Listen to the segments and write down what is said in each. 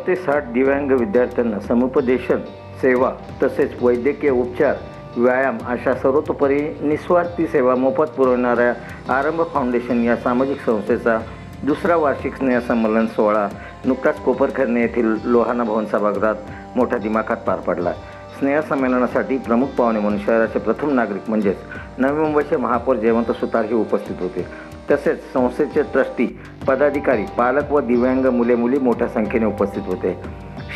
ते 60 दिव्यांग विद्यार्थ्यांना समुपदेशन सेवा तसेच वैद्यकीय उपचार व्यायाम अशा सर्वतोपरी निस्वार्थी सेवा मोफत पुरवणाऱ्या आरंभ फाउंडेशन या सामाजिक संस्थेचा दुसरा वार्षिक स्नेहसंमेलन सोहळा नुकताच कोपरखैरणे येथील लोहाना भवन सभागृहात मोठ्या दिमाखात पार पडला। स्नेहसंमेलनासाठी प्रमुख पाहुणे म्हणून शहराचे प्रथम नागरिक म्हणजेच नवी मुंबईचे महापौर जयवंत सुतारही उपस्थित होते। तसेच संस्थेचे ट्रस्टी पदाधिकारी पालक व दिव्यांग मुले मुली मोठ्या संख्येने उपस्थित होते।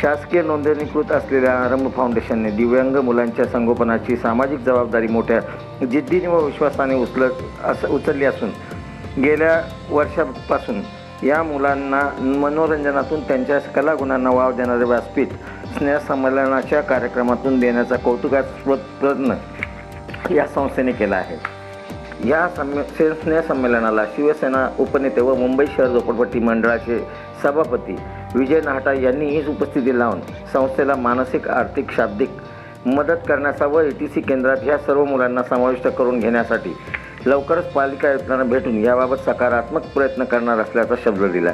शासकीय नोंदणीकृत असलेल्या आरंभ फाउंडेशनने दिव्यांग मुलांच्या संगोपनाची सामाजिक जबाबदारी मोठ्या जिद्दीने व विश्वासाने उचलली असून गेल्या वर्षापासून या मुलांना मनोरंजनातून त्यांच्या कलागुणांना वाव देणारे व्यासपीठ स्नेहसंमेलनाच्या कार्यक्रमातून देण्याचा कौतुकास्पद प्रयत्न या संस्थेने केला आहे। या स्नेहसंमेलनाला शिवसेना उपनेते व मुंबई शहर झोपडपट्टी मंडळाचे सभापती विजय नाहटा यांनीही उपस्थिती लावून संस्थेला मानसिक आर्थिक शाब्दिक मदत करण्याचा व ETC केंद्रात ह्या सर्व मुलांना समाविष्ट करून घेण्यासाठी लवकरच पालिका आयुक्तांना भेटून याबाबत सकारात्मक प्रयत्न करणार असल्याचा शब्द दिला।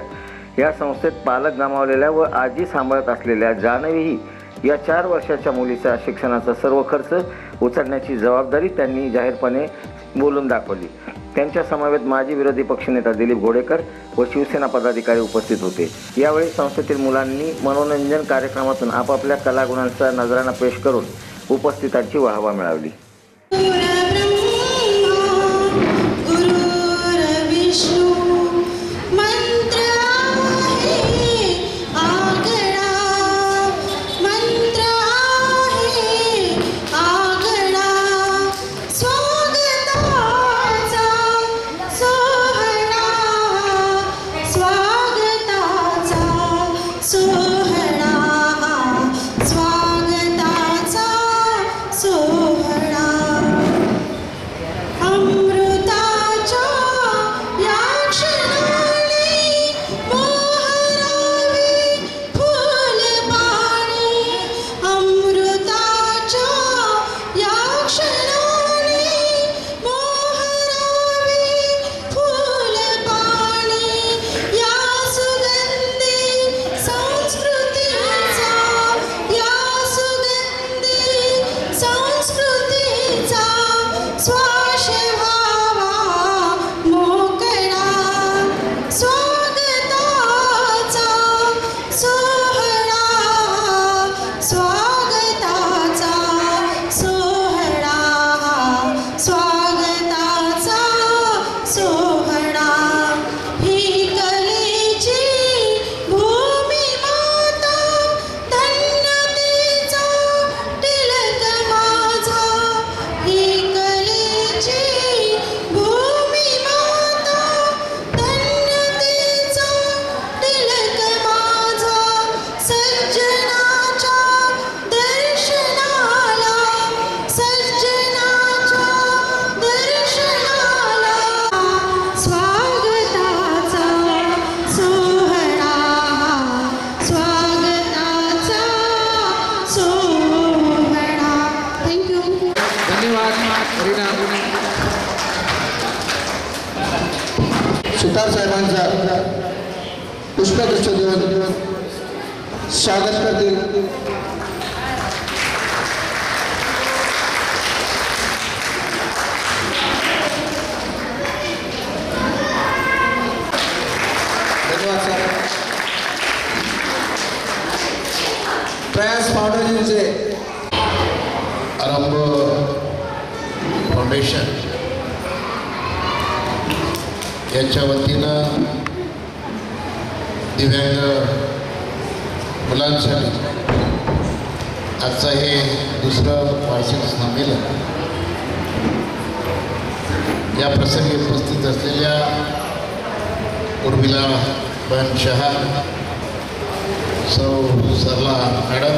या संस्थेत पालक गमावलेल्या व आजी सांभाळत असलेल्या जानवीही या 4 वर्षाच्या मुलीचा शिक्षणाचा सर्व खर्च उचलण्याची जबाबदारी त्यांनी जाहीरपणे बोलून दाखवली। त्यांच्या समवेत माजी विरोधी पक्षनेता दिलीप घोडेकर व शिवसेना पदाधिकारी उपस्थित होते। यावेळी संस्थेतील मुलांनी मनोरंजन कार्यक्रमातून आपापल्या कलागुणांचा नजराणा पेश करून उपस्थितांची वाहवा मिळवली। सुतार साहेबांचा पुष्पगुच्छ देऊन स्वागत करतील। धन्यवाद सर। प्रयास फाउंडेशनचे आरंभ फाउंडेशन यांच्या वतीनं दिव्यांग मुलांसाठी आजचं हे दुसरं वार्षिक संमेलन या प्रसंगी उपस्थित असलेल्या उर्मिला बहन शहा, सौ सरला मॅडम,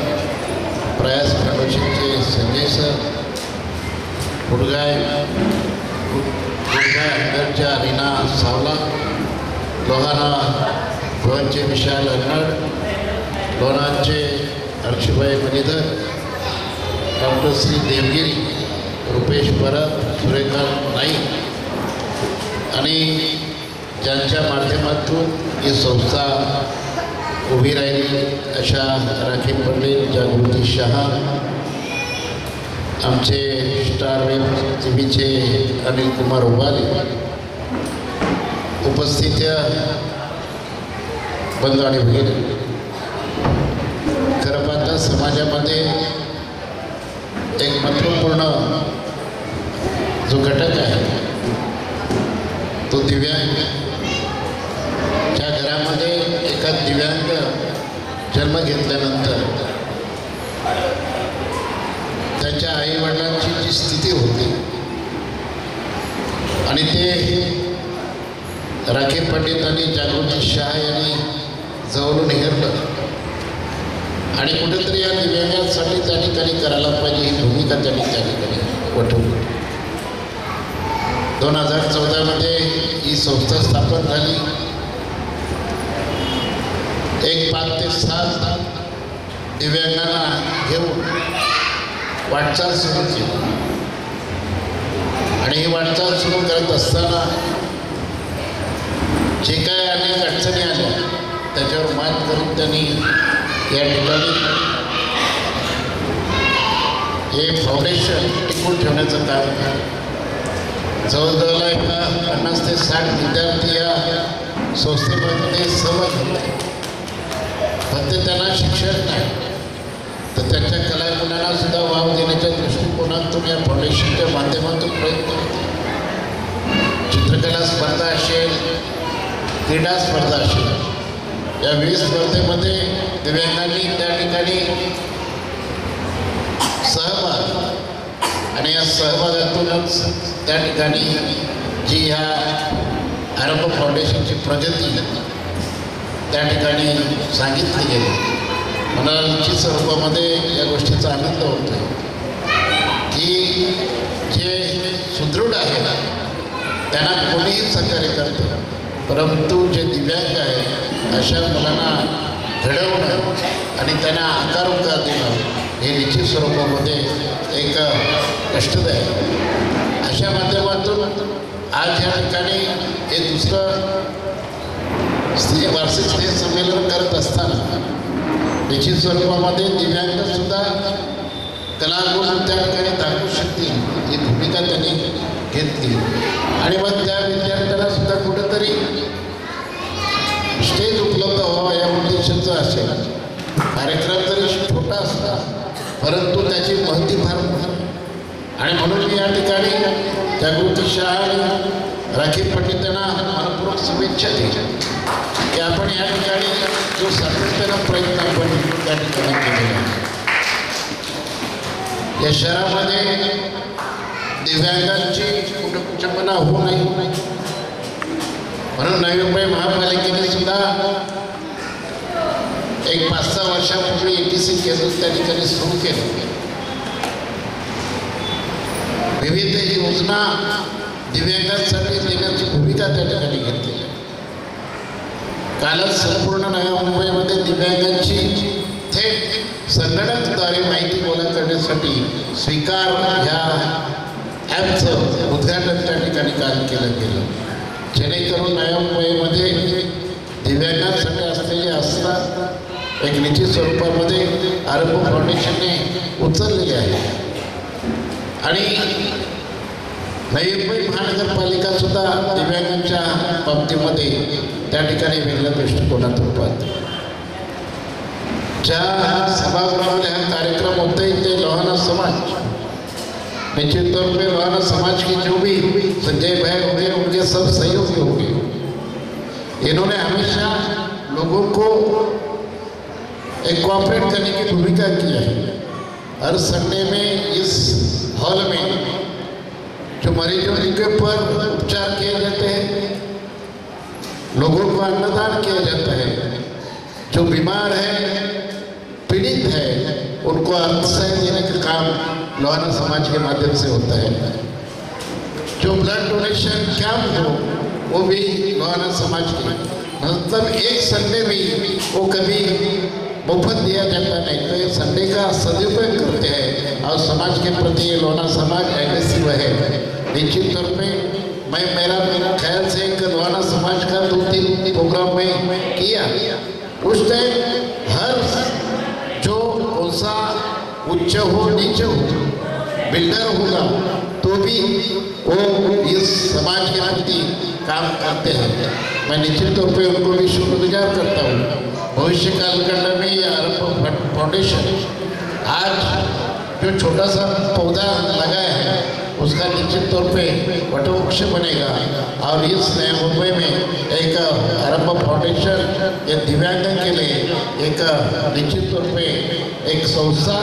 प्रयास फाउंडेशनचे संजय सर, गुडगाय अंडरच्या रीना सावला, लोहाना भवनचे विशाल अर्नाड, लोणारचे अर्षभाई मणिधर, डॉक्टर श्री देवगिरी, रुपेश परब, सूर्यकांत नाईक आणि ज्यांच्या माध्यमातून ही संस्था उभी राहिली अशा राखी पंडित, जागृती शहा, आमचे स्टार वेब टीव्हीचे अनिल कुमार उबाले, उपस्थित बंधू आणि भगिनी, खरं पाहता समाजामध्ये एक महत्त्वपूर्ण जो घटक आहे तो दिव्यांग. ज्या घरामध्ये एका दिव्यांग जन्म घेतल्यानंतर त्यांच्या आईवडिलांची जी स्थिती होती आणि ते राखी पंडित आणि जागृती शहा यांनी जवळून हेरलं आणि कुठेतरी या दिव्यांगांसाठी त्या ठिकाणी करायला पाहिजे ही भूमिका त्यांनी त्या ठिकाणी वठवली. 2014 ही संस्था स्थापन झाली. 5 ते 7 दिव्यांगांना घेऊन वाटचाल सुरू केली आणि ही वाटचाल सुरू करत असताना जे काय अनेक अडचणी आल्या त्याच्यावर मात करून त्यांनी या ठिकाणी हे फाउंडेशन टिकून ठेवण्याचं काम केलं. जवळजवळ एका 50 ते 60 विद्यार्थी या संस्थेमध्ये सहभागी होते. फक्त त्यांना शिक्षण नाही तर त्यांच्या कलागुणांना सुद्धा वाव देण्याच्या दृष्टिकोनातून या फाउंडेशनच्या माध्यमातून प्रयत्न होते. चित्रकला स्पर्धा असेल, क्रीडा स्पर्धा असेल, या विविध स्पर्धेमध्ये दिव्यांगांनी त्या ठिकाणी सहभाग आणि या सहभागातूनच त्या ठिकाणी जी ह्या आरंभ फाउंडेशनची प्रगती त्या ठिकाणी सांगितली गेली. मला निश्चित स्वरूपामध्ये या गोष्टीचा आनंद होतो की जे सुदृढ आहे त्यांना कोणीही सहकार्य करतं, परंतु जे दिव्यांग आहे अशा मुलांना घडवणं आणि त्यांना आकार उकार देणं हे निश्चित स्वरूपामध्ये एक कष्टदायक. अशा माध्यमातून आज या ठिकाणी हे दुसरं वार्षिक स्नेह संमेलन करत असताना निश्चित स्वरूपामध्ये दिव्यांगसुद्धा कलागुण त्या ठिकाणी दाखवू शकतील ही भूमिका त्यांनी घेतली आणि मग त्या विद्यार्थ्यांना सुद्धा कुठंतरी स्टेज उपलब्ध व्हावा या उद्देशाचं असेल. कार्यक्रम तरी छोटा असला परंतु त्याची महती फार आणि म्हणून मी या ठिकाणी जागृती शहा आणि राखी पंडितांना मनपूर्वक शुभेच्छा देतो की आपण या ठिकाणी जो सातत्यानं प्रयत्न आपण त्या ठिकाणी केलेला आहे. या शहरामध्ये दिव्यांगांची कुटुंबना होऊ नये म्हणून नवी मुंबई महापालिकेने सुद्धा एक 5-6 वर्षापूर्वी ETC केंद्र त्या ठिकाणी सुरू केलं. विविध योजना दिव्यांगांसाठी देण्याची भूमिका त्या ठिकाणी घेतली. कालच संपूर्ण नव्या मुंबईमध्ये दिव्यांगांची थेट संगणकाद्वारे माहिती गोळा करण्यासाठी स्वीकार ह्या ॲपचं उद्घाटन त्या ठिकाणी काल केलं गेलं, जेणेकरून नव्या मुंबईमध्ये दिव्यांगांसाठी असलेली आस्था एक निश्चित स्वरूपामध्ये आरंभ फाउंडेशनने उचललेली आहे. आणि नवी मुंबई महानगरपालिका सुद्धा दिव्यांगांच्या बाबतीमध्ये त्या ठिकाणी वेगळ्या दृष्टिकोनातून पाहते. ज्या सभागृहामध्ये हा कार्यक्रम होते ते लोहाना समाज, निश्चित तौर पर लोहाना समाज की जो भी संजय भाई हो गए उनके सब सहयोगी हो गए. इन्होंने हमेशा लोगों को एक कोऑपरेट करने की भूमिका की है. हर संडे में इस हॉल में जो मरीजों के ऊपर उपचार किए जाते हैं, लोगों को अन्नदान किया जाता है, जो बीमार है, पीड़ित है, उनको अर्थसहाय देने का काम लोहाना समाज के माध्यम से होता है. जो ब्लड डोनेशन कैंप हो वो भी लोहाना समाज के, मतलब एक संडे भी वो कभी मुफ्त दिया जाता नहीं, तो ये संडे का सदुपयोग करते हैं और समाज के प्रति ये लोहाना समाज एग्रेसिव है. निश्चित तौर पे मेरा ख्याल से एक लोहाना समाज का 2-3 प्रोग्राम में किया उस टाइम हर जो कौन सा उच्च हो नीचे हो बिल्डर होगा तो भी वो इस समाज के प्रति काम करते हैं। मैं निश्चित तौर पे उनको भी शुक्रगुजार करता हूँ। भविष्य कालखंड में ये आरंभ फाउंडेशन आज जो छोटा सा पौधा लगाया है उसका निश्चित तौर पे वटवृक्ष बनेगा। और इस नए मुंबई में एक आरंभ फाउंडेशन ये दिव्यांग के लिए एक निश्चित तौर पे एक संस्था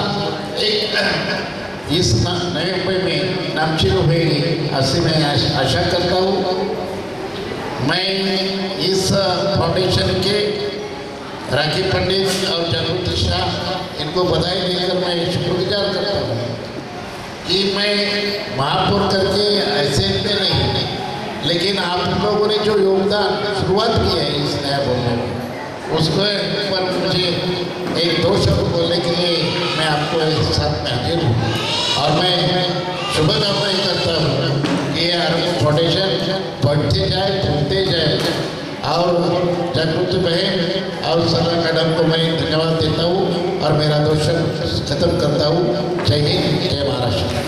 एक इस नए मुंबई में नामचीन होगी ऐसी मैं आशा करता हूँ। मैं इस फाउंडेशन के राखी पंडित और जागृति शाह इनको बधाई देकर मैं शुक्रगुजार करता हूँ कि मैं महापौर करके ऐसे में नहीं, लेकिन आप लोगों ने जो योगदान शुरुआत की है इस नया बोलने में उसको पर मुझे एक दो शब्द बोलने के लिए मैं आपको एक साथ में हाजिर हूँ। और मैं शुभकामनाएं करता हूँ कि ये आरंभ फाउंडेशन बढ़ते जाए फूलते जाए। और जागृति बहन और सरला मैडम को मैं धन्यवाद देता हूँ और मेरा दो शब्द खत्म करता हूँ। जय हिंद, जय महाराष्ट्र।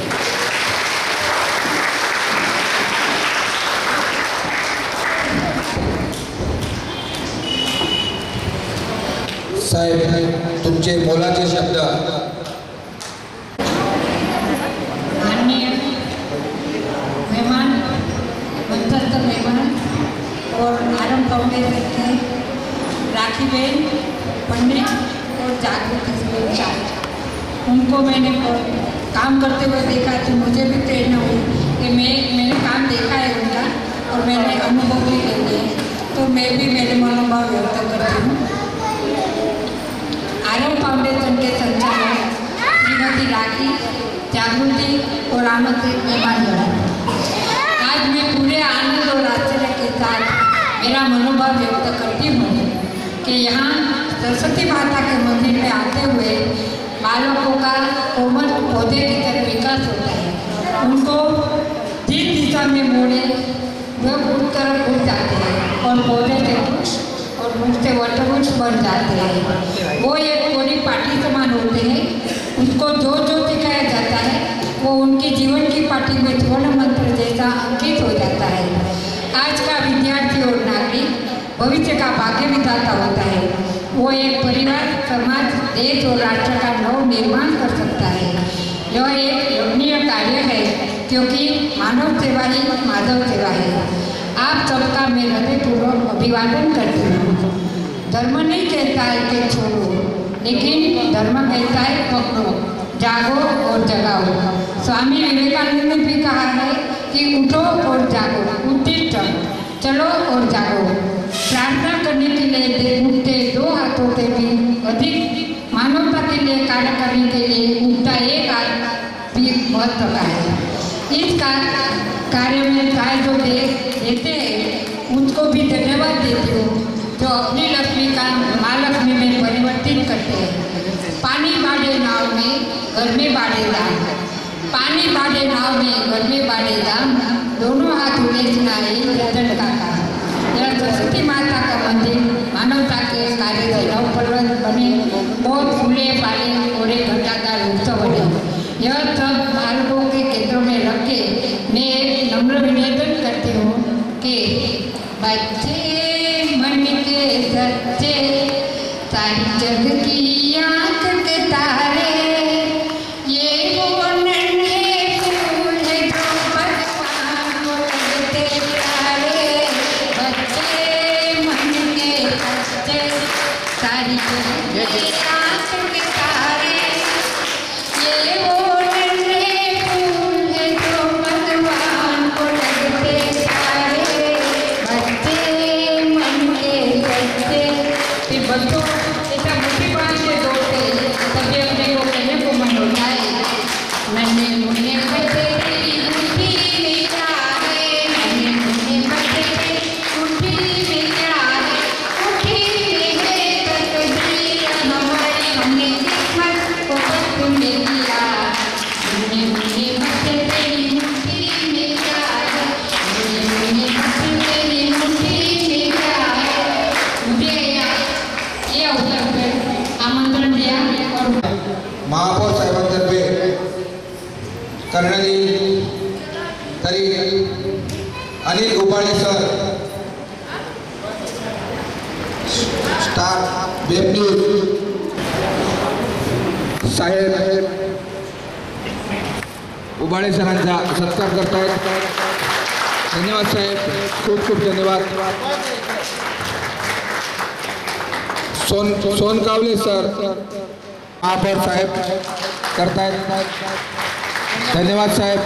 साहेब तुमचे मोलाचे शब्द। माननीय मेहमान, मंत्रस्थ मेहमान और आरंभ फाउंडेशन के राखी बहन पंडित और जागृति शाह, उनको मैंने काम करते हुए देखा तो मुझे भी प्रेरणा हुई कि मैंने काम देखा है उनका और मैंने अनुभव भी ले लिया, तो मैं भी मेरे मनोभाव व्यक्त करती हूँ। आरंभ फाउंडेशन के संचालक श्रीमती राखी, जागृति और आमंत्रित मेहमानगण, आज मैं पूरे आनंद और आश्चर्य के साथ मेरा मनोभाव व्यक्त करती हूँ कि यहाँ सरस्वती माता के मंदिर में आते हुए बालकों का कोमल पौधे की तरह विकास होता है। उनको जिस दिशा में मोड़े वह उस तरफ उड़ जाते हैं और पौधे से वृक्ष और वृक्ष से वटवृक्ष बन जाते हैं। वो एक पूरी पाठी समान होते हैं। उसको जो जो सिखाया जाता है वो उनके जीवन की पाठी में स्वर्ण मंत्र जैसा अंकित हो जाता है। आज का विद्यार्थी और नागरिक भविष्य का भाग्य विधाता होता है। वो एक परिवार, समाज, देश और राष्ट्र का नव निर्माण कर सकता है। यह एक यज्ञीय कार्य है क्योंकि मानव सेवा ही माधव सेवा है। आप सबका मैं हृदयपूर्वक अभिवादन करती हूँ। धर्म नहीं कहता है कि छोड़ो, लेकिन धर्म कहता है पकड़ो, जागो और जगाओ। स्वामी विवेकानंद ने भी कहा है कि उठो और जागो, उत्तिष्ठ, चलो और जागो। प्रार्थना करने के लिए उठते दो हाथों से भी अधिक मानवता के लिए कार्य करने के लिए उठता एक हाथ भी महत्व का है। इस कार्य में चाहे जो देते हैं उनको भी धन्यवाद देती हूँ, जो अपनी लक्ष्मी का महालक्ष्मी में परिवर्तित करते हैं। पानी बाढ़े नाव में घर में बाढ़े दाम, पानी बाढ़े नाव में घर में बाढ़े दाम, दोनों हाथ उड़ेजना एक रतन का काम। यह सरस्वती माता का मंदिर मानवता के कार्य से नवप्रवृत्त बने, बहुत फूले फाले और एक घटादार उत्सव बने। यह सब बालकों के केंद्रों में रख के मैं एक नम्र निवेदन करती हूँ कि बच्चे मन के सच्चे, सारी जग की आँख के तारे, ये वो नन्हे फूल हैं जो भगवान को लगते प्यारे। बच्चे मन के सच्चे, सारी जग की आँख के तारे, परिवारातर्फे करण्यात येईल तरी Anil Ubale sir, star web news साहेब उबाळे सरांचा सत्कार करतायत. धन्यवाद साहेब, खूप खूप धन्यवाद. सोनकावले सर महापौर साहेब करतायत. धन्यवाद साहेब,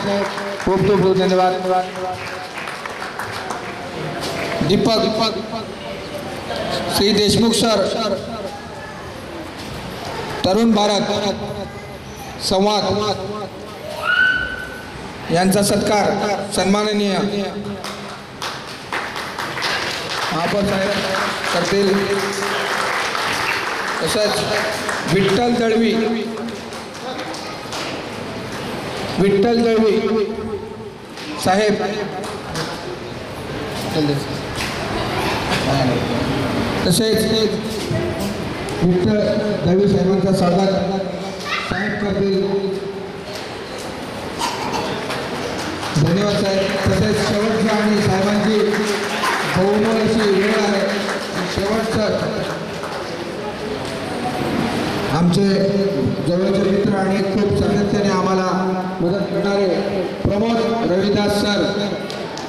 खूप खूप धन्यवाद. दीपक श्री देशमुख सर, तरुण भारत संवाद यांचा सत्कार सन्माननीय महापौर साहेब करतील. तसंच विठ्ठल दळवी साहेब, तसेच विठ्ठल दळवी साहेबांचा स्वागत साहेब करतील. धन्यवाद साहेब. तसेच शेवटची आणि साहेबांची बहुमोल अशी वेळ आहे. शेवटचं आमचे जवळचे मित्र आणि खूप सातत्याने आम्हाला मदत करणारे प्रमोद रविदास सर,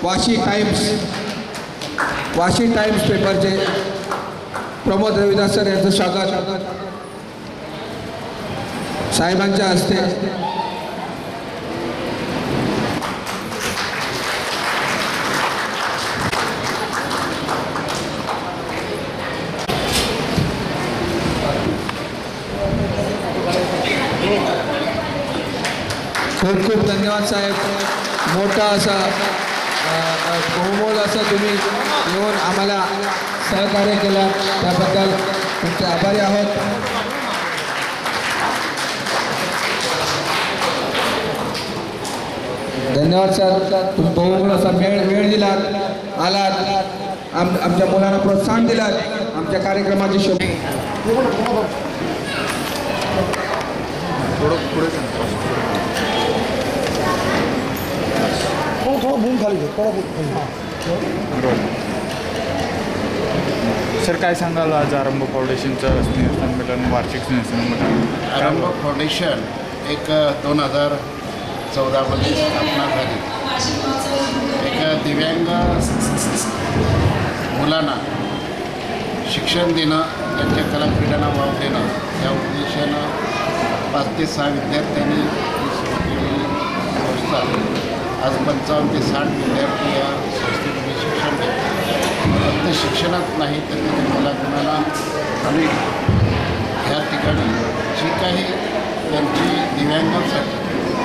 वाशी टाइम्स पेपरचे प्रमोद रविदास सर यांचं स्वागत साहेबांच्या हस्ते. खूप खूप धन्यवाद साहेब. मोठा असा बहुमोल असं तुम्ही येऊन आम्हाला सहकार्य केलं त्याबद्दल तुमचे आभारी आहोत. धन्यवाद सर, तुम्ही बहुमोल असा वेळ दिलात, आलात, आमच्या मुलांना प्रोत्साहन दिलात, आमच्या कार्यक्रमाची शोभा. सर काय सांगाल आज आरंभ फाउंडेशनचं स्नेहसंमेलन, वार्षिक स्नेहसंमेलन? आरंभ फाउंडेशन एक 2014मध्ये स्थापना झाली. एक दिव्यांग मुलांना शिक्षण देणं, त्यांच्या कलाक्रीडांना वाव देणं या उद्देशानं 5 ते 6 विद्यार्थ्यांनी सुरू केलेली संस्था. आज 55 ते 60 विद्यार्थी या संस्थेमध्ये शिक्षण घेतात. फक्त शिक्षणात नाही तर तिथे कलागुणांना आणि ह्या ठिकाणी जी काही त्यांची दिव्यांगांसाठी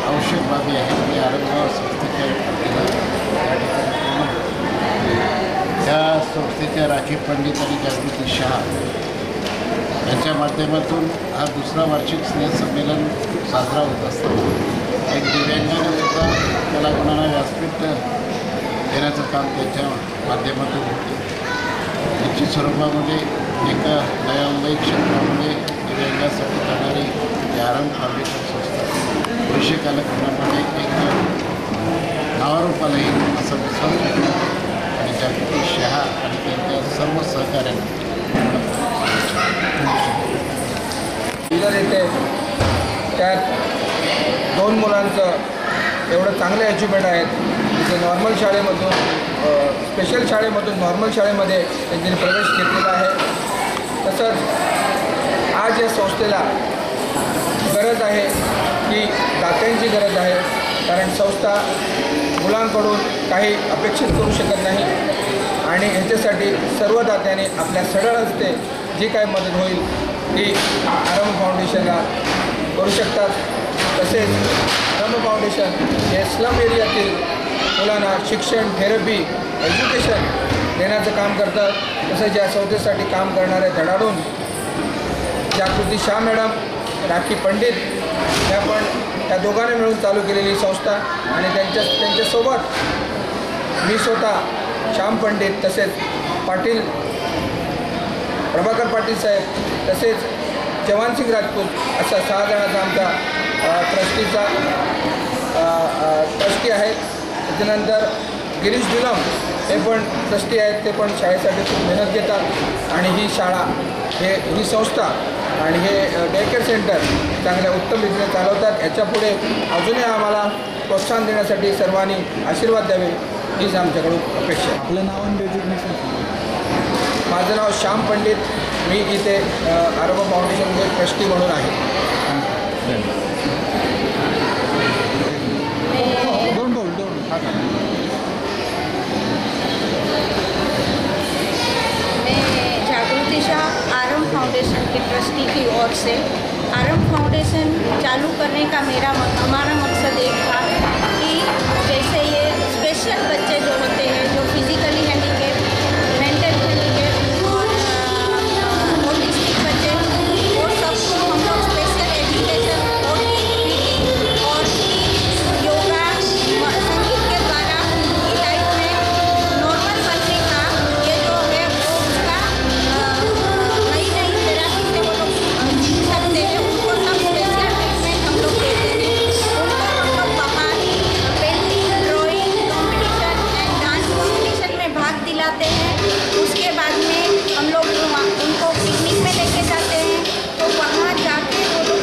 आवश्यक बाबी आहेत ती आरंभ संस्थेच्या त्या ठिकाणी त्या संस्थेच्या राखी पंडित आणि जागृती शहा यांच्या माध्यमातून हा दुसरा वार्षिक स्नेहसंमेलन साजरा होत असतो. एक दिव्यांगांना सुद्धा कलागुणांना व्यासपीठ देण्याचं काम त्यांच्या माध्यमातून होते. निश्चित स्वरूपामध्ये एक नव्या मुंबई क्षेत्रामध्ये दिव्यांगासाठी करणारी आरंभ फाउंडेशन संस्था भविष्य कालखंडामध्ये एक नावारूपाला येईल असं विश्वास करतो आणि जागृती शहा आणि त्यांच्या सर्व सहकार्यांना येते. त्यात 2 मुलांचं एवढं चांगले अचिव्हमेंट आहेत. तिथे नॉर्मल शाळेमधून स्पेशल शाळेमधून नॉर्मल शाळेमध्ये त्यांनी प्रवेश घेतलेला आहे. तसंच आज या संस्थेला गरज आहे की दात्यांची गरज आहे, कारण संस्था मुलांकडून काही अपेक्षित करू शकत नाही आणि ह्याच्यासाठी सर्व दात्याने आपल्या सरळ हस्ते जी काही मदत होईल ती आरंभ फाउंडेशनला करू शकतात. तसेच आरंभ फाउंडेशन हे स्लम एरियातील मुलांना शिक्षण, थेरपी, एज्युकेशन देण्याचं काम करतात. तसेच या संस्थेसाठी काम करणारे धडाडून जागृती शाह मॅडम, राखी पंडित त्या दोघांनी मिळून चालू केलेली संस्था आणि त्यांच्यासोबत मी स्वतः श्याम पंडित, तसेच पाटील प्रभाकर पाटील साहेब, तसेच जवानसिंग राजपूत असा 6 जणांचा आमचा ट्रस्टीचा ट्रस्टी आहेत. त्याच्यानंतर गिरीश डिलम हे पण ट्रस्टी आहेत. ते पण शाळेसाठी खूप मेहनत घेतात आणि ही शाळा ही संस्था आणि हे डे केअर सेंटर चांगल्या उत्तम रीतीने चालवतात. याच्यापुढे अजूनही आम्हाला प्रोत्साहन देण्यासाठी सर्वांनी आशीर्वाद द्यावे हीच आमच्याकडून अपेक्षा आहे. आपलं नाव आणि डेजिग्नेशन. माझं नाव श्याम पंडित. मी इथे आरंभ फाउंडेशनचे ट्रस्टी म्हणून आहे. आरंभ फाउंडेशन के ट्रस्टी की ओर से आरंभ फाउंडेशन चालू करने का हमारा मकसद एक था कि जैसे ये स्पेशल बच्चे जो होते हैं, जो फिजिकली हैंडीकेप, मेंटल हैंडीकेप और ऑटिस्टिक बच्चे, वो सबको हम लोग स्पेशल एजुकेशन और योगा संगीत के द्वारा उनकी लाइफ में नॉर्मल बनने का ये जो है वो उसका नई थेरापी से वो लोग सीख सकते हैं. उनको सब स्पेशल ट्रीटमेंट हम लोग देते हैं. उनको हम लोग बाहर painting, drawing competition end dance competition में भाग दिलाते हैं. उसके बाद में हम लोग उनको पिकनिक में लेके जाते हैं. तो वहाँ जाके वो लोग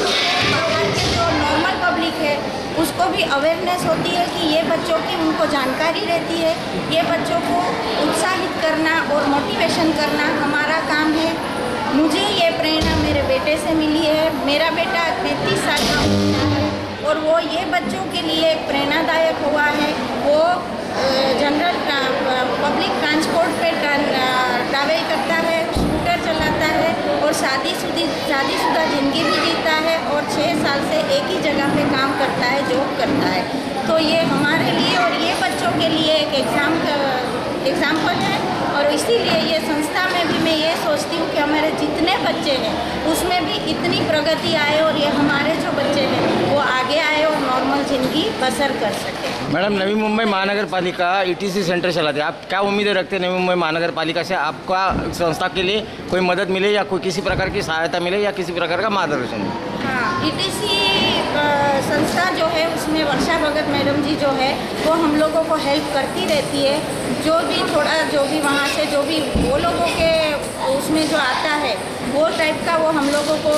बाहर के जो नॉर्मल पब्लिक है उसको भी अवेयरनेस होती है कि ये बच्चों की उनको जानकारी रहती है. ये बच्चों को उत्साहित करना और मोटिवेशन करना हमारा काम है. मुझे ये प्रेरणा मेरे बेटे से मिली है. मेरा बेटा 33 साल का है और वो ये बच्चों के लिए एक प्रेरणादायक हुआ है. वो जनरल पब्लिक ट्रांसपोर्ट पे ट्रैवल करता है, स्कूटर चलाता है और शादीशुदा ज़िंदगी भी जीता है और 6 साल से एक ही जगह पे काम करता है, जॉब करता है. तो ये हमारे लिए और ये बच्चों के लिए एक एग्जाम्पल है. और इसीलिए ये संस्था में भी मैं ये सोचती हूँ कि हमारे जितने बच्चे हैं उसमें भी इतनी प्रगति आए और ये हमारे जो बच्चे हैं वो आगे आए और नॉर्मल ज़िंदगी बसर कर सके. मैडम, नवी मुंबई महानगर पालिका ETC सेंटर चलाते हैं. आप क्या उम्मीदें रखते हैं नवी मुंबई महानगर पालिका से? आपका संस्था के लिए कोई मदद मिले या कोई किसी प्रकार की सहायता मिले या किसी प्रकार का मार्गदर्शन? हाँ, ETC संस्था जो है उसमें वर्षा भगत मैडम जी जो है वो हम लोगों को हेल्प करती रहती है. जो भी वहाँ से जो भी वो लोगों के उसमें जो आता है वो टाइप का वो हम लोगों को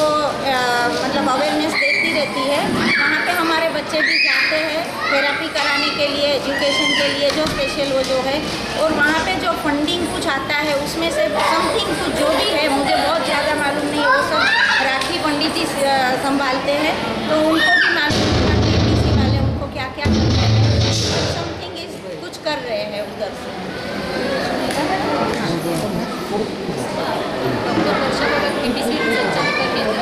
मतलब अवेयरनेस देती रहती है. वहाँ पे हमारे बच्चे भी जाते हैं थेरेपी कराने के लिए, एजुकेशन के लिए जो स्पेशल वो जो है. और वहाँ पे जो फंडिंग कुछ आता है उसमें से समथिंग कुछ जो भी है मुझे बहुत ज़्यादा मालूम नहीं, वो सब राखी पंडित जी संभालते हैं. तो उनको भी मालूम है कि ETC वाले उनको क्या क्या करते हैं. समथिंग इस कुछ कर रहे हैं उधर से. डॉक्टर वर्षा भगत ETC संचालिका केंद्र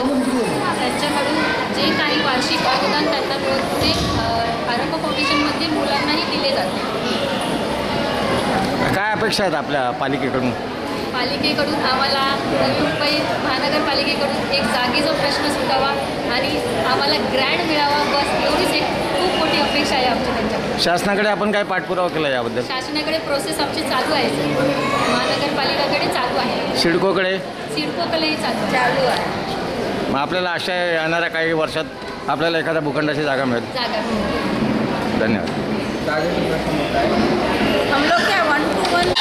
त्यांच्याकडून जे काही वार्षिक अनुदान त्यांना मिळतं ते आरंभ फाउंडेशनमध्ये मुलांनाही दिले जाते. काय अपेक्षा आहेत आपल्या पालिकेकडून? पालिकेकडून आम्हाला नवी मुंबई महानगरपालिकेकडून एक जागेचा प्रश्न सुटावा आणि आम्हाला ग्रँड मिळावा, बस एवढीच एक खूप मोठी अपेक्षा आहे आमची त्यांच्याकडून. शासनाकडे आपण काय पाठपुरावा केला याबद्दल? शासनाकडे प्रोसेस आमची चालू आहे. महानगरपालिकाकडे चालू आहे, सिडकोकडेही चालू आहे. मग आपल्याला आशा आहे येणाऱ्या काही वर्षात आपल्याला एखाद्या भूखंडाची जागा मिळेल. धन्यवाद. जागेचा प्रश्न मोठा आहे. हम लोग क्या 1 to 1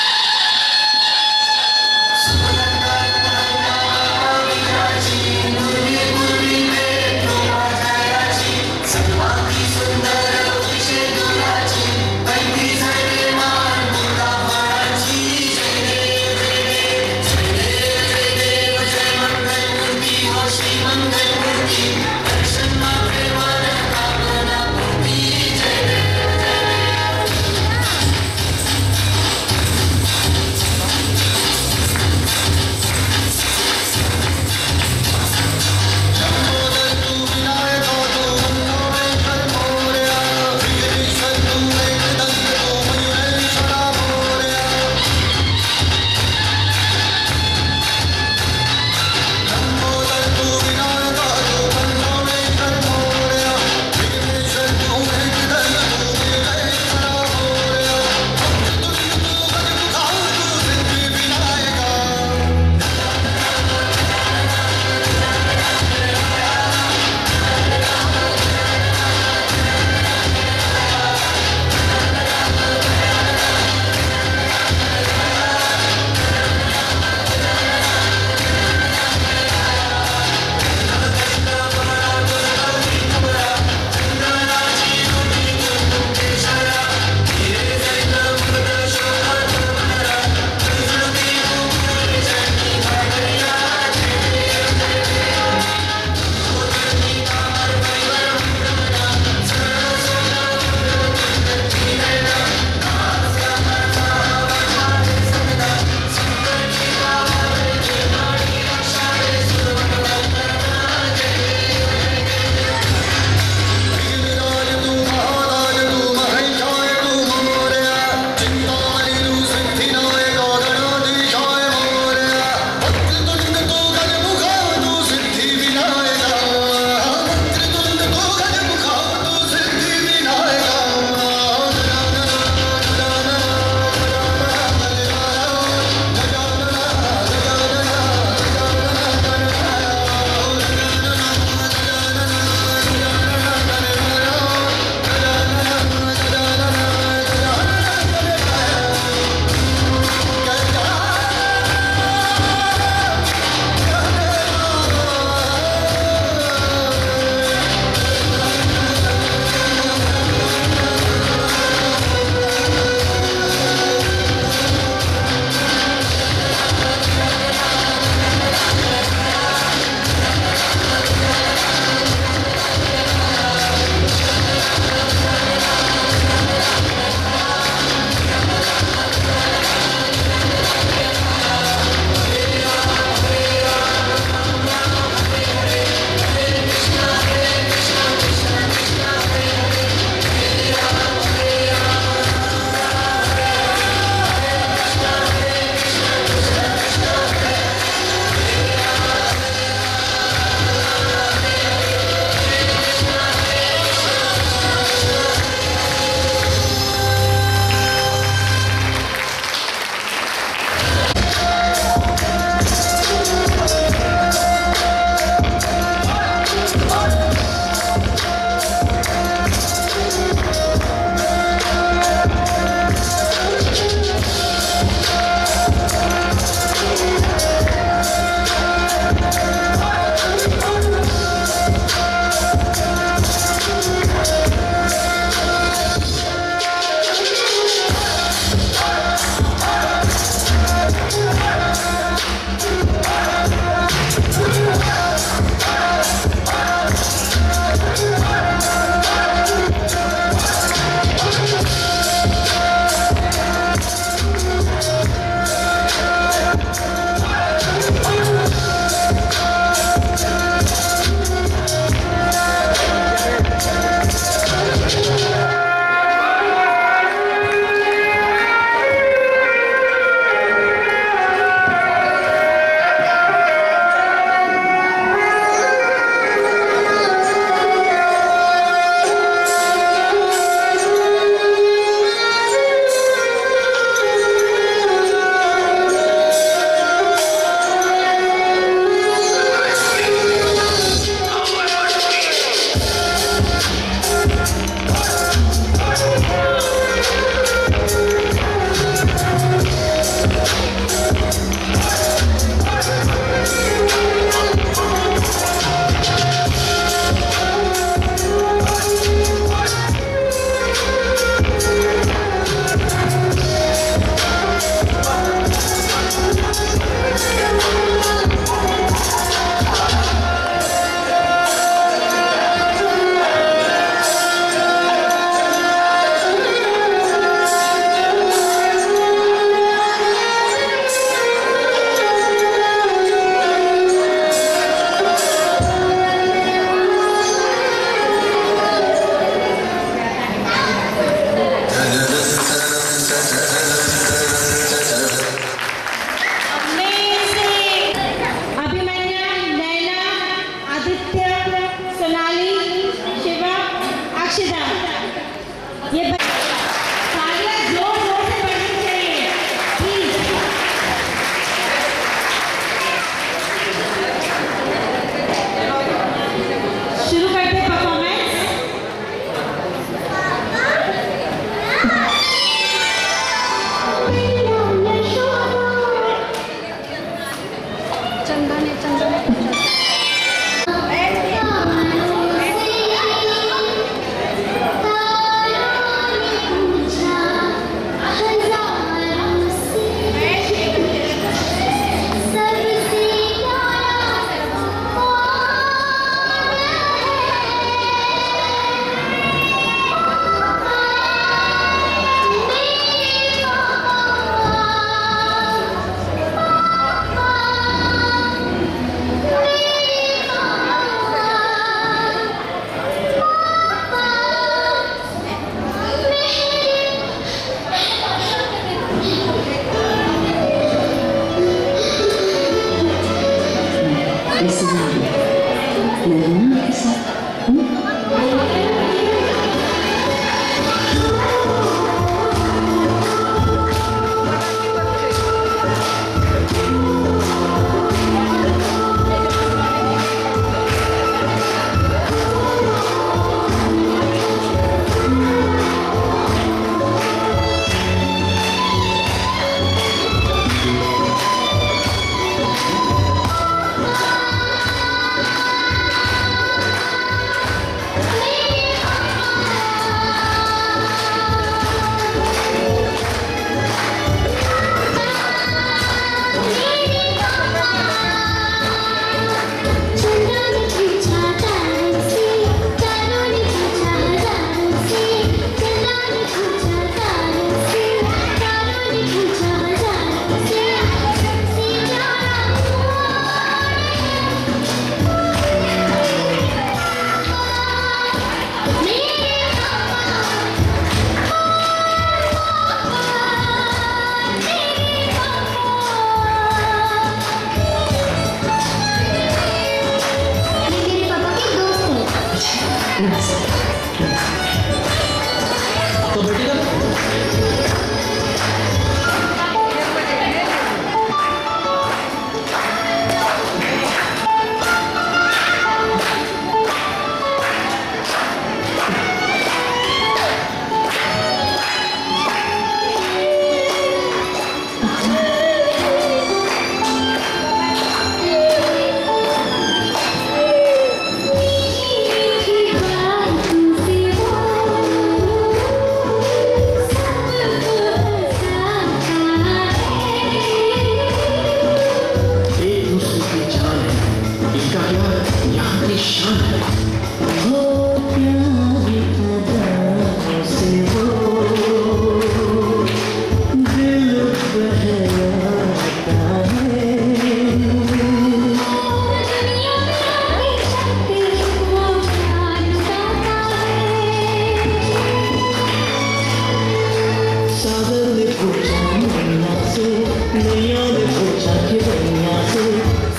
नैया ने पूछा कि भैया से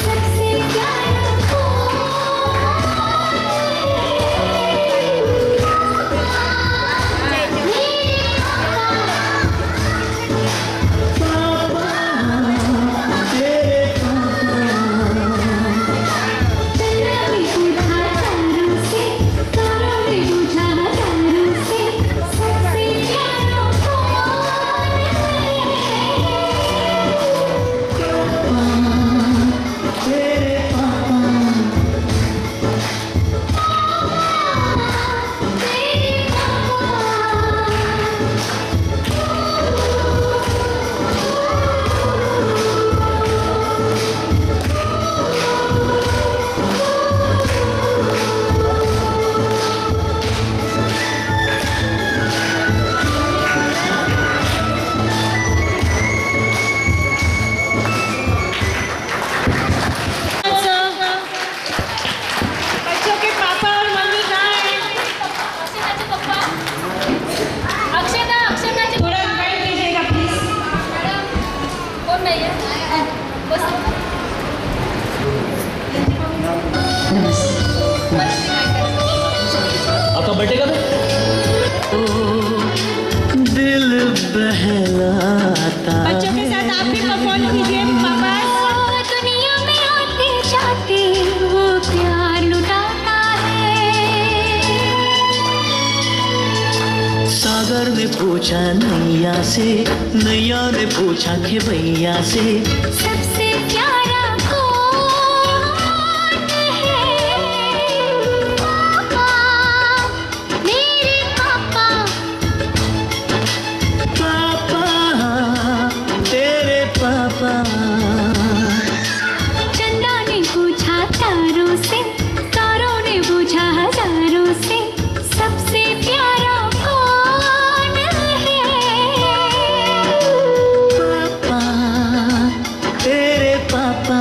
सबसे प्यारा आपका बर्थडे कब है? दिल बहलाता बच्चों के साथ आप भी परफॉर्म कीजिए पापा। दुनिया में आते जाते वो प्यार लुटाता है। सागर ने पूछा नैया से, नैया ने पूछा कि भैया से सबसे प्यारा कौन है? पापा, मेरे पापा। पापा, तेरे पापा। चंदा ने पूछा तारों से, तारों ने पूछा हजारों से सबसे प्यारा कौन है? पापा, तेरे पापा।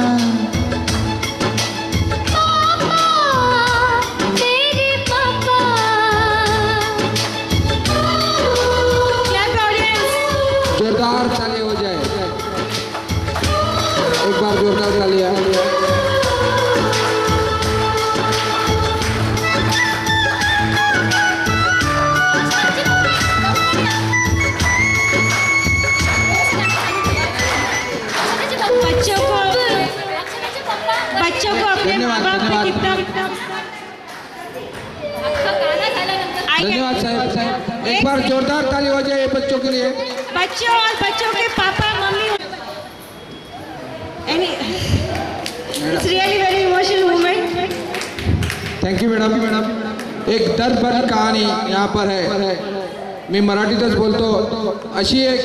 पापा, तेरे पापा। जोरदार ताली हो जाए, एक बार जोरदार तालियां। बच्चों को अपने माँ बाप पे कितना धन्यवाद साहब। एक बार जोरदार ताली हो जाए बच्चों के लिए। बच्चों और बच्चों के पापा मम्मी। It's really very emotional moment. Thank you madam. एक दर्द भरी कहाणी यहाँ पर है। मी मराठीतच बोलतो। अशी एक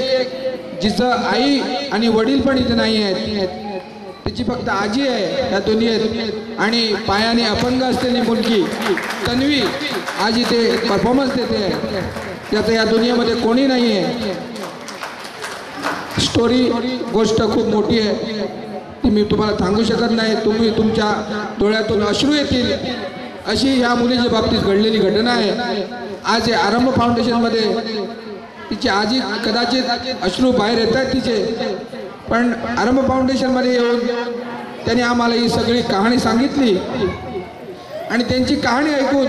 जिचं आई आणि वडील पण इथे नाही आहेत, तिची फक्त आजी आहे या दुनियेत आणि पायाने अपंग असलेली मुलगी तन्वी आज इथे परफॉर्मन्स देते आहे। त्याचं या दुनियेमध्ये कोणी नाही आहे। स्टोरी गोष्ट खूप मोठी आहे, ती मी तुम्हाला सांगू शकत नाही। तुम्ही तुमच्या डोळ्यातून अश्रू येतील अशी ह्या मुलीच्या बाबतीत घडलेली घटना आहे। आज या आरंभ फाउंडेशनमध्ये तिची आजी कदाचित अश्रू बाहेर येत आहेत तिचे, पण आरंभ फाउंडेशनमध्ये येऊन त्यांनी आम्हाला ही सगळी कहाणी सांगितली आणि त्यांची कहाणी ऐकून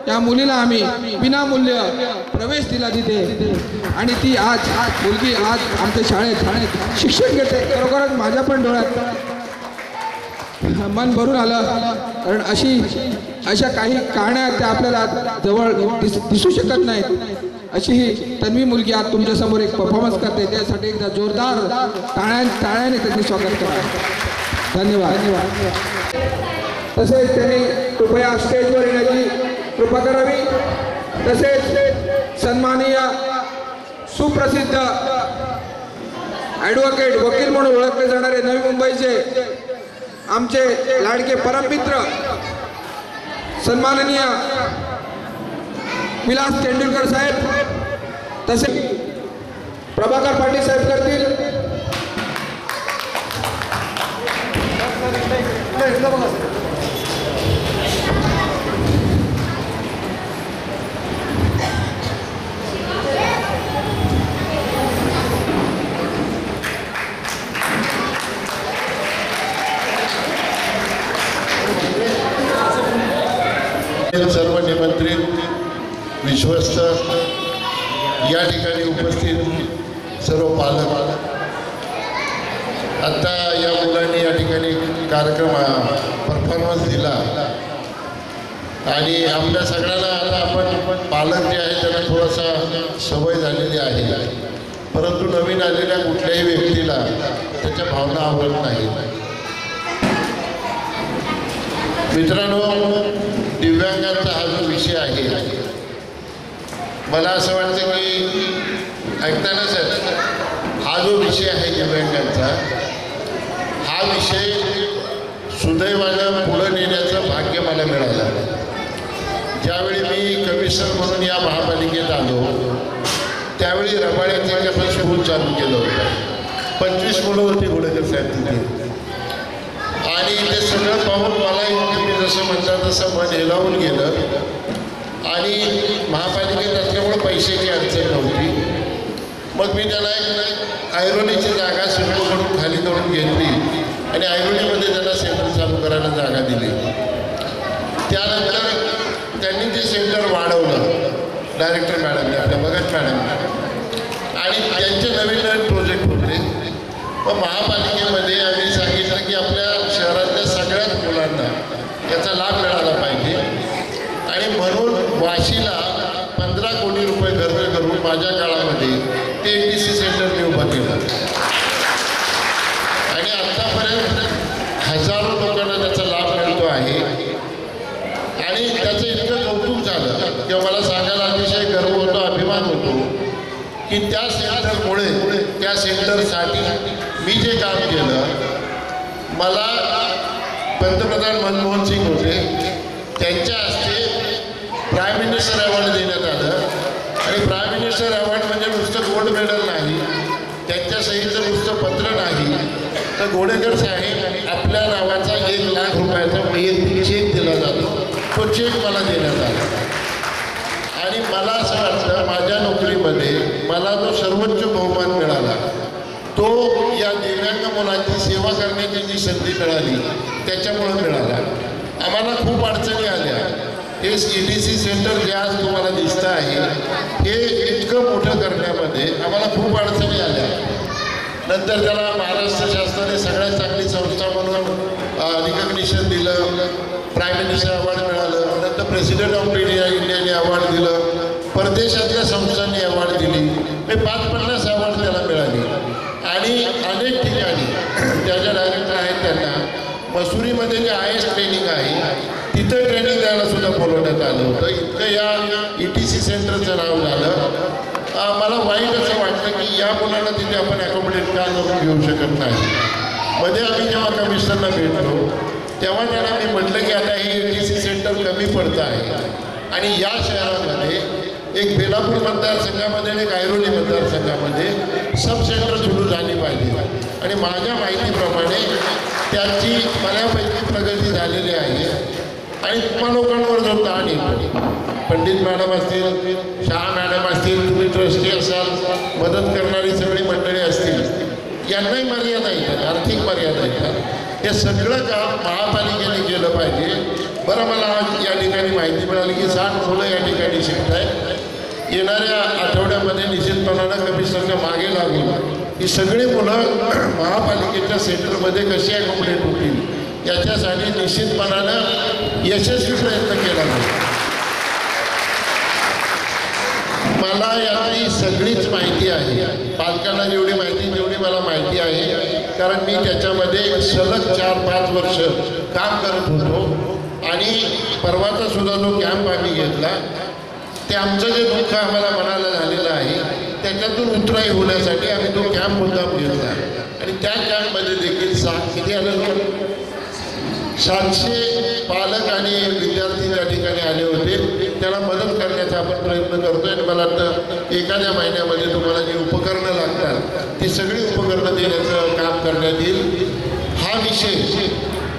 या मुलीला आम्ही विनामूल्य प्रवेश दिला तिथे आणि ती आज मुलगी आज आमच्या शाळेत शिक्षण घेते। खरोखरच माझ्या पण डोळ्यात मन भरून आलं, कारण अशा काही कहाण्या त्या आपल्याला जवळ दिसू शकत नाहीत। अशी ही तन्वी मुलगी आज तुमच्यासमोर एक परफॉर्मन्स करते, त्यासाठी एकदा जोरदार टाळ्याने त्यांचे स्वागत करा। धन्यवाद। तसेच त्यांनी कृपया स्टेजवर येण्याची कृपा करावी। तसेच सन्माननीय सुप्रसिद्ध ॲडव्होकेट वकील म्हणून ओळखले जाणारे नवी मुंबईचे आमचे लाडके परममित्र सन्माननीय विलास तेंडुलकर साहेब, तसे प्रभाकर पाटील साहेब करतील। विश्वस्त, या ठिकाणी उपस्थित सर्व पालक, आत्ता या मुलांनी या ठिकाणी कार्यक्रम परफॉर्मन्स दिला आणि आपल्या सगळ्यांना आता आपण पालक जे आहे त्यांना थोडासा सवय झालेली आहे, परंतु नवीन आलेल्या कुठल्याही व्यक्तीला त्याच्या भावना आवडत नाहीत. मित्रांनो, दिव्यांगांचा हा जो विषय आहे, मला असं वाटतं की ऐकताना सर, हा जो विषय आहे दिव्यांगांचा, हा विषय सुदैवानं पुढं नेण्याचं भाग्य मला मिळालं. ज्यावेळी मी कमिशनर म्हणून या महापालिकेत आलो त्यावेळी रबाळ्यात आपण स्कूल चालू केलं होतं. 25 मुलं होती घोडेकर साहेब तिथे आणि ते सगळं पाहून मला तुम्ही जसं म्हणता तसं मन हेलावून गेलं आणि महापालिकेत असल्यामुळे पैशाची अडचण नव्हती. मग मी त्याला एक ऐरोलीची जागा सिडकोकडून खाली करून घेतली आणि ऐरोलीमध्ये त्याला सेंटर चालू करायला जागा दिली. त्यानंतर त्यांनी ते सेंटर वाढवलं, डायरेक्टर मॅडमने, आपल्या भगत मॅडमने, आणि त्यांचे नवीन नवीन प्रोजेक्ट होते. मग महापालिकेमध्ये आम्ही सांगितलं की आपल्या शहरातल्या सगळ्याच मुलांना याचा लाभ मिळाला पाहिजे आणि म्हणून वाशीला 15 कोटी रुपये खर्च करून माझ्या काळामध्ये ते ATC सेंटर मी उभं केलं आणि आत्तापर्यंत हजारो लोकांना त्याचा लाभ मिळतो आहे. आणि त्याचं इतकं कौतुक झालं किंवा मला सांगायला अतिशय गर्व होतो, अभिमान होतो की त्या सेंटरमुळे, त्या सेंटरसाठी मी जे काम केलं, मला पंतप्रधान मनमोहन सिंग होते, त्यांच्या हस्ते प्राईम मिनिस्टर अवॉर्ड देण्यात आलं आणि प्राईम मिनिस्टर अवॉर्ड म्हणजे नुसतं गोल्ड मेडल नाही, त्यांच्या सहीचं नुसतं पत्र नाही, तर घोडेकर साहेब आपल्या नावाचा 1 लाख रुपयाचा वैयक्तिक चेक दिला जातो. तो चेक मला देण्यात आला आणि मला असं वाटतं माझ्या नोकरीमध्ये मला जो सर्वोच्च बहुमान मिळाला तो या दिव्यांग मुलांची सेवा करण्याची जी संधी मिळाली त्याच्यामुळे मिळाला. आम्हाला खूप अडचणी आल्या. हे ETC सेंटर जे आज तुम्हाला दिसतं आहे हे इतकं मोठं करण्यामध्ये आम्हाला खूप अडचणी आल्या. नंतर त्याला महाराष्ट्र शासनाने सगळ्यात चांगली संस्था म्हणून रिकग्निशन दिलं, प्राईम मिनिस्टर अवॉर्ड मिळालं, नंतर प्रेसिडेंट ऑफ इंडियाने अवॉर्ड दिलं, परदेशातल्या संस्थांनी अवॉर्ड दिली, हे 50-50 अवॉर्ड त्याला मिळाली. आणि अनेक ठिकाणी ज्या डायरेक्टर आहेत त्यांना मसुरीमध्ये जे IAS ट्रेनिंग आहे तिथं ट्रेनिंग द्यायला सुद्धा बोलवण्यात आलं होतं. इतकं या ETC सेंटरचं नाव झालं. मला वाईट असं वाटलं की या मुलांना तिथे आपण अकोमोडेट का करून घेऊ शकत नाही. मध्ये आम्ही जेव्हा कमिशनरला भेटलो तेव्हा त्यांना मी म्हटलं की आता हे ETC सेंटर कमी पडतं आहे आणि या शहरामध्ये एक बेलापूर मतदारसंघामध्ये आणि एक ऐरोली मतदारसंघामध्ये सब सेंटर सुरू झाली पाहिजे. आणि माझ्या माहितीप्रमाणे त्याची बऱ्यापैकी प्रगती झालेली आहे आणि तुम्हा लोकांवर जो ताण येतो, पंडित मॅडम असतील, शाह मॅडम असतील, तुम्ही ट्रस्टी असाल, मदत करणारी सगळी मंडळी असतील, यांनाही मर्यादा येतात, आर्थिक मर्यादा येतात. हे सगळं काम महापालिकेने केलं पाहिजे. बरं, मला आज या ठिकाणी माहिती मिळाली की 60 मुलं या ठिकाणी शिकत आहेत. येणाऱ्या आठवड्यामध्ये निश्चितपणानं कमिशनरच्या मागे लागून ही सगळी मुलं महापालिकेच्या सेंटरमध्ये कशी अकोमोडेट होतील याच्यासाठी निश्चितपणानं यशस्वी प्रयत्न केला जाईल. मला यातली सगळीच माहिती आहे, पालकांना जेवढी माहिती तेवढी मला माहिती आहे, कारण मी त्याच्यामध्ये सलग 4-5 वर्ष काम करत होतो. आणि परवाचा सुद्धा जो कॅम्प आम्ही घेतला ते आमचं जे दुःख आम्हाला मनाला झालेलं आहे त्याच्यातून उतराई होण्यासाठी आम्ही तो कॅम्प मुद्दाम घेतला आणि त्या कॅम्पमध्ये देखील किती आलं 700 पालक आणि विद्यार्थी त्या ठिकाणी आले होते. त्याला मदत करण्याचा आपण प्रयत्न करतो आणि मला वाटतं एखाद्या महिन्यामध्ये तुम्हाला जी उपकरणं लागतात ती सगळी उपकरणं देण्याचं काम करण्यात येईल. हा विषय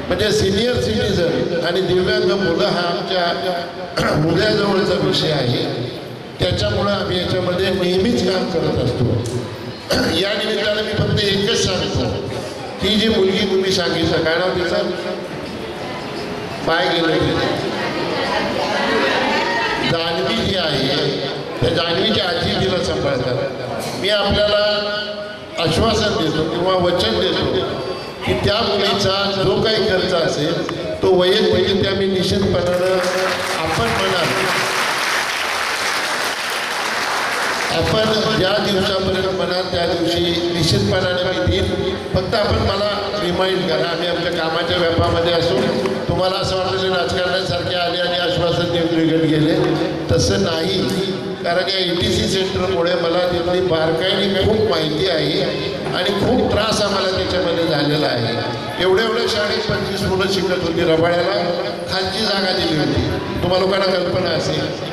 म्हणजे सिनियर सिटीजन आणि दिव्यांग मुलं हा आमच्या हृदयाजवळचा विषय आहे. त्याच्यामुळं आम्ही याच्यामध्ये नेहमीच काम करत असतो. या निमित्तानं मी फक्त एकच सांगतो की जी मुलगी तुम्ही सांगितलं, काय नाव तिचं, पाय गेलं, दानवी जी आहे त्या जान्हवीच्या आजी तिला सांभाळतात. मी आपल्याला आश्वासन देतो किंवा वचन देतो की त्या मुलीचा जो काही खर्च असेल तो वैयक्तिक त्या मी निश्चितपणानं आपण ज्या दिवसापर्यंत म्हणाल त्या दिवशी निश्चितपणाने मी देईन. फक्त आपण मला रिमाइंड करा. आम्ही आमच्या कामाच्या व्यापामध्ये असू. तुम्हाला असं वाटलं राजकारण्यासारखे आले आणि आश्वासन देऊन निघत गेले, तसं नाही. कारण या ETC सेंटरमुळे मला तिथली बारकाईने खूप माहिती आहे आणि खूप त्रास आम्हाला त्याच्यामध्ये झालेला आहे. एवढ्या शाळेत 25 मुलं शिकत होती. रबाळ्याला खालची जागा दिली होती, तुम्हाला लोकांना कल्पना असेल.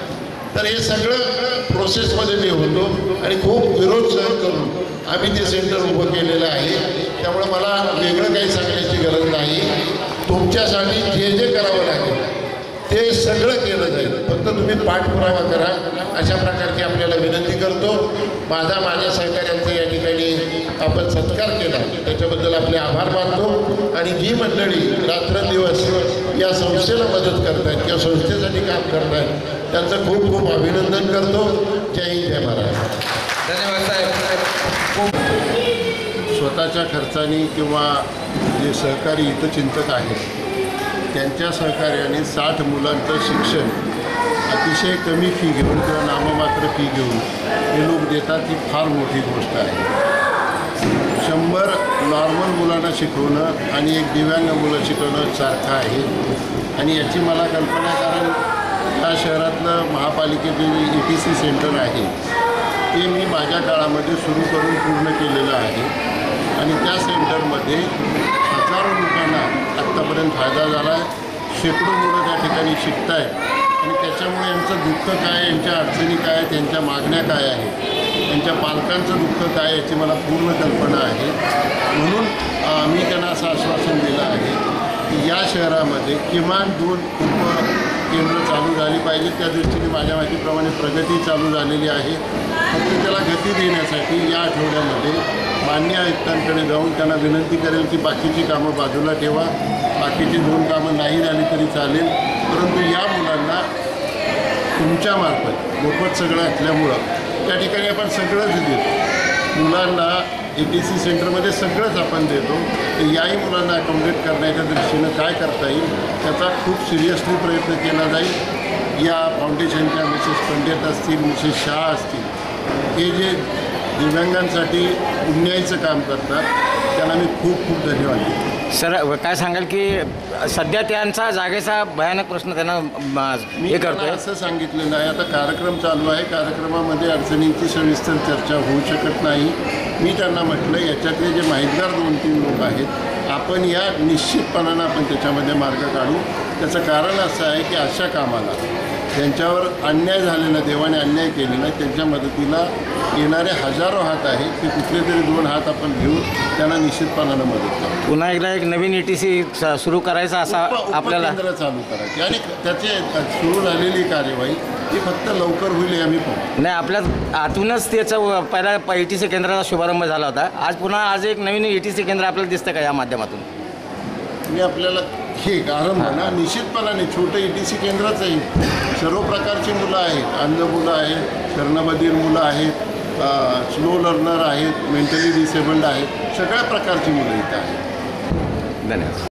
तर हे सगळं प्रोसेसमध्ये मी होतो आणि खूप विरोध सहन करून आम्ही ते सेंटर उभं केलेलं आहे. त्यामुळे मला वेगळं काही सांगण्याची गरज नाही. तुमच्यासाठी जे जे करावं लागेल ते सगळं केलं जाईल. फक्त तुम्ही पाठपुरावा करा अशा प्रकारची आपल्याला विनंती करतो. माझ्या सहकार्यांचा या ठिकाणी आपण सत्कार केला त्याच्याबद्दल आपले आभार मानतो. आणि जी मंडळी रात्रंदिवस या संस्थेला मदत करतात किंवा संस्थेसाठी काम करतात त्यांचं खूप खूप अभिनंदन करतो. जय हिंद, जय महाराष्ट्र. धन्यवाद साहेब. स्वतःच्या खर्चाने किंवा जे सहकारी हितचिंतक आहेत त्यांच्या सहकार्याने 60 मुलांचं शिक्षण अतिशय कमी फी घेऊन किंवा नाममात्र फी घेऊन हे लोक देतात. ही फार मोठी गोष्ट आहे. 100 नॉर्मल मुलांना शिकवणं आणि एक दिव्यांग मुलं शिकवणं सारखं आहे. आणि याची मला कल्पना, कारण या शहरातलं महापालिकेचे जे ETC सेंटर आहे ते मी माझ्या काळामध्ये सुरू करून पूर्ण केलेलं आहे. आणि त्या सेंटरमध्ये हजारो लोकांना आत्तापर्यंत फायदा झाला आहे. शेकडो मुलं त्या ठिकाणी शिकत आहेत. आणि त्याच्यामुळे यांचं दुःख काय, यांच्या अडचणी काय, त्यांच्या मागण्या काय आहेत, त्यांच्या पालकांचं दुःख काय याची मला पूर्ण कल्पना आहे. म्हणून मी त्यांना असं आश्वासन दिलं आहे की या शहरामध्ये किमान 2 उपकेंद्र चालू झाली पाहिजे. त्या दृष्टीने माझ्या माहितीप्रमाणे प्रगती चालू झालेली आहे. फक्त त्याला गती देण्यासाठी या आठवड्यामध्ये मान्य आयुक्तांकडे जाऊन त्यांना विनंती करेल की बाकीची कामं बाजूला ठेवा. बाकीची 2 कामं नाही झाली तरी चालेल, परंतु या मुलांना तुमच्यामार्फत मोफत सगळं असल्यामुळं त्या ठिकाणी आपण सगळंच देतो. मुलांना ETC सेंटरमध्ये सगळंच आपण देतो. तर याही मुलांना अकोमोडेट करण्याच्या दृष्टीनं काय करता येईल त्याचा खूप सिरियसली प्रयत्न केला जाईल. या फाउंडेशनच्या मिसेस पंडित असतील, मिसेस शाह असतील, हे जे दिव्यांगांसाठी पुण्याईचं काम करतात त्यांना मी खूप खूप धन्यवाद देतो. सर, काय सांगाल की सध्या त्यांचा जागेचा भयानक प्रश्न त्यांना हे करतो. असं सांगितलेलं आहे. आता कार्यक्रम चालू आहे. कार्यक्रमामध्ये अडचणींची सविस्तर चर्चा होऊ शकत नाही. मी त्यांना म्हटलं याच्यातले जे माहितगार 2-3 लोक आहेत आपण या निश्चितपणानं आपण त्याच्यामध्ये मार्ग काढू. त्याचं कारण असं आहे की अशा कामाला ज्यांच्यावर अन्याय झालेला, देवाने अन्याय केलेला आहे, त्यांच्या मदतीला येणारे हजारो हात आहेत. ते कुठले तरी 2 हात आपण घेऊन त्यांना निश्चितपणानं मदत करू. पुन्हा एकदा एक नवीन ETC सुरू करायचा असा आपल्याला केंद्र चालू करायचे आणि त्याचे सुरू झालेली कार्यवाही ही फक्त लवकर होईल आम्ही पाहू. नाही, आपल्या आतूनच त्याचा पहिला ETC केंद्राचा शुभारंभ झाला होता. आज एक नवीन ETC केंद्र आपल्याला दिसतं का या माध्यमातून? मी आपल्याला हे आरंभ ना निश्चितपणाने छोटं ETC केंद्रच आहे. सर्व प्रकारची मुलं आहेत. अंध मुलं आहेत, कर्णबधीर मुलं आहेत, स्लो लर्नर आहेत, मेंटली डिसेबल्ड आहेत, सगळ्या प्रकारची मुलं इथं आहेत. धन्यवाद.